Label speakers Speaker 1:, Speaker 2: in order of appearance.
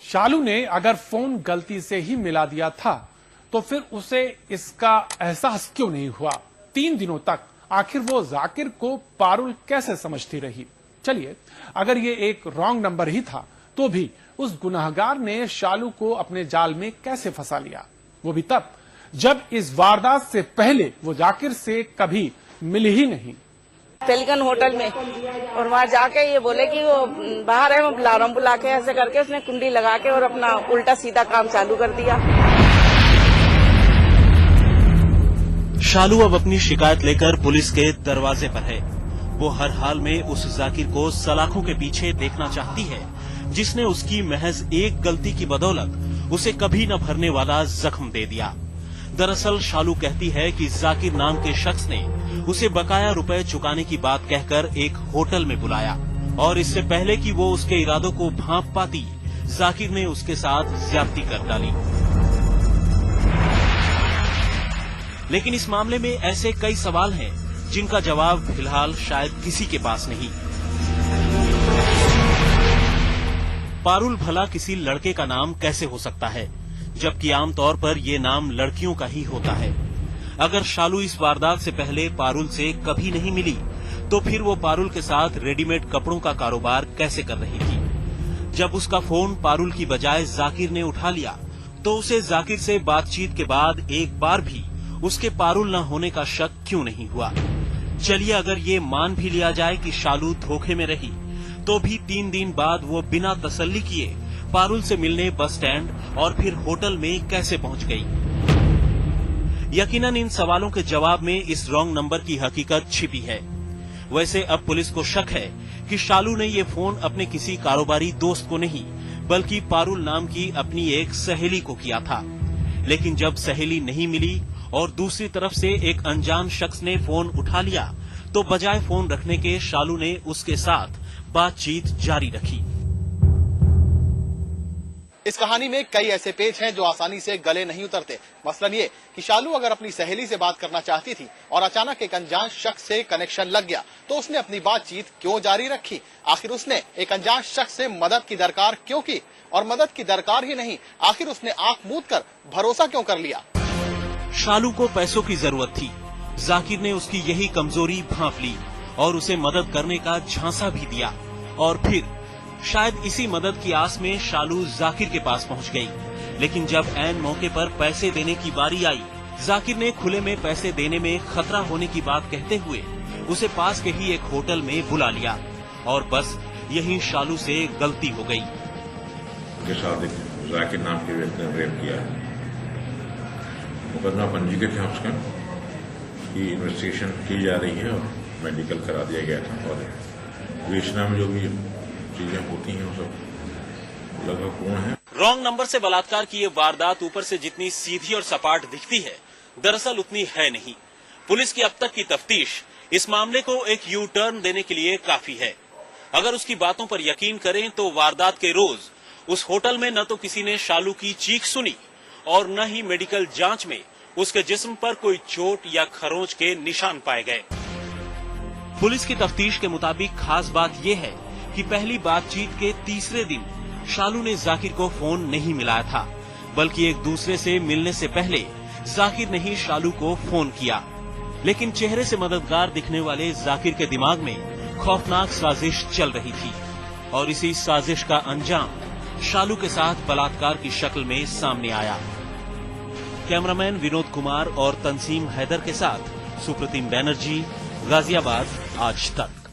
Speaker 1: शालू ने अगर फोन गलती से ही मिला दिया था तो फिर उसे इसका एहसास क्यों नहीं हुआ? 3 दिनों तक आखिर वो जाकिर को पारुल कैसे समझती रही? चलिए, अगर ये एक रॉन्ग नंबर ही था तो भी उस गुनाहगार ने शालू को अपने जाल में कैसे फंसा लिया, वो भी तब जब इस वारदात से पहले वो जाकिर से कभी मिली ही नहीं।
Speaker 2: पेलिकन होटल में, और वहाँ जाके ये बोले कि वो बाहर है, मैं बुला रहा हूँ। बुला के ऐसे करके उसने कुंडी लगा के और अपना उल्टा सीधा काम चालू कर दिया।
Speaker 3: शालू अब अपनी शिकायत लेकर पुलिस के दरवाजे पर है। वो हर हाल में उस जाकिर को सलाखों के पीछे देखना चाहती है जिसने उसकी महज एक गलती की बदौलत उसे कभी न भरने वाला जख्म दे दिया। दरअसल शालू कहती है कि जाकिर नाम के शख्स ने उसे बकाया रुपए चुकाने की बात कहकर एक होटल में बुलाया और इससे पहले कि वो उसके इरादों को भांप पाती, जाकिर ने उसके साथ ज्यादती कर डाली। लेकिन इस मामले में ऐसे कई सवाल हैं जिनका जवाब फिलहाल शायद किसी के पास नहीं। पारुल भला किसी लड़के का नाम कैसे हो सकता है, जबकि आमतौर पर ये नाम लड़कियों का ही होता है। अगर शालू इस वारदात से पहले पारुल से कभी नहीं मिली तो फिर वो पारुल के साथ रेडीमेड कपड़ों का कारोबार कैसे कर रही थी? जब उसका फोन पारुल की बजाय जाकिर ने उठा लिया तो उसे जाकिर से बातचीत के बाद एक बार भी उसके पारुल न होने का शक क्यों नहीं हुआ? चलिए, अगर ये मान भी लिया जाए कि शालू धोखे में रही, तो भी 3 दिन बाद वो बिना तसल्ली किए पारुल से मिलने बस स्टैंड और फिर होटल में कैसे पहुंच गई? यकीनन इन सवालों के जवाब में इस रॉन्ग नंबर की हकीकत छिपी है। वैसे अब पुलिस को शक है कि शालू ने ये फोन अपने किसी कारोबारी दोस्त को नहीं बल्कि पारुल नाम की अपनी एक सहेली को किया था। लेकिन जब सहेली नहीं मिली और दूसरी तरफ से एक अनजान शख्स ने फोन उठा लिया तो बजाय फोन रखने के शालू ने उसके साथ बातचीत जारी रखी।
Speaker 4: इस कहानी में कई ऐसे पेच हैं जो आसानी से गले नहीं उतरते। मसलन ये कि शालू अगर अपनी सहेली से बात करना चाहती थी और अचानक एक अनजान शख्स से कनेक्शन लग गया तो उसने अपनी बातचीत क्यों जारी रखी? आखिर उसने एक अनजान शख्स से मदद की दरकार क्यों की? और मदद की दरकार ही नहीं, आखिर उसने आंख मूंद कर भरोसा क्यों कर लिया?
Speaker 3: शालू को पैसों की जरूरत थी। जाकिर ने उसकी यही कमजोरी भांप ली और उसे मदद करने का झांसा भी दिया और फिर शायद इसी मदद की आस में शालू जाकिर के पास पहुंच गई। लेकिन जब ऐन मौके पर पैसे देने की बारी आई, जाकिर ने खुले में पैसे देने में खतरा होने की बात कहते हुए उसे पास के ही एक होटल में बुला लिया और बस यही शालू से गलती हो गई।
Speaker 5: के साथ एक जाकिर नाम के व्यक्ति ने रेप किया है। मुकदमा पंजीकृत है उसका, की इन्वेस्टिगेशन की जा रही है और मेडिकल करा दिया गया था और विवेचना में जो भी चीजें होती हैं वो सब लगभग पूर्ण है।
Speaker 3: रॉन्ग नंबर से बलात्कार की ये वारदात ऊपर से जितनी सीधी और सपाट दिखती है, दरअसल उतनी है नहीं। पुलिस की अब तक की तफ्तीश इस मामले को एक यू टर्न देने के लिए काफी है। अगर उसकी बातों पर यकीन करें तो वारदात के रोज उस होटल में न तो किसी ने शालू की चीख सुनी और न ही मेडिकल जांच में उसके जिस्म पर कोई चोट या खरोंच के निशान पाए गए। पुलिस की तफ्तीश के मुताबिक खास बात यह है कि पहली बातचीत के तीसरे दिन शालू ने जाकिर को फोन नहीं मिलाया था, बल्कि एक दूसरे से मिलने से पहले जाकिर ने ही शालू को फोन किया। लेकिन चेहरे से मददगार दिखने वाले जाकिर के दिमाग में खौफनाक साजिश चल रही थी और इसी साजिश का अंजाम शालू के साथ बलात्कार की शक्ल में सामने आया। कैमरामैन विनोद कुमार और तंसीम हैदर के साथ सुप्रतिम बैनर्जी, गाजियाबाद, आज तक।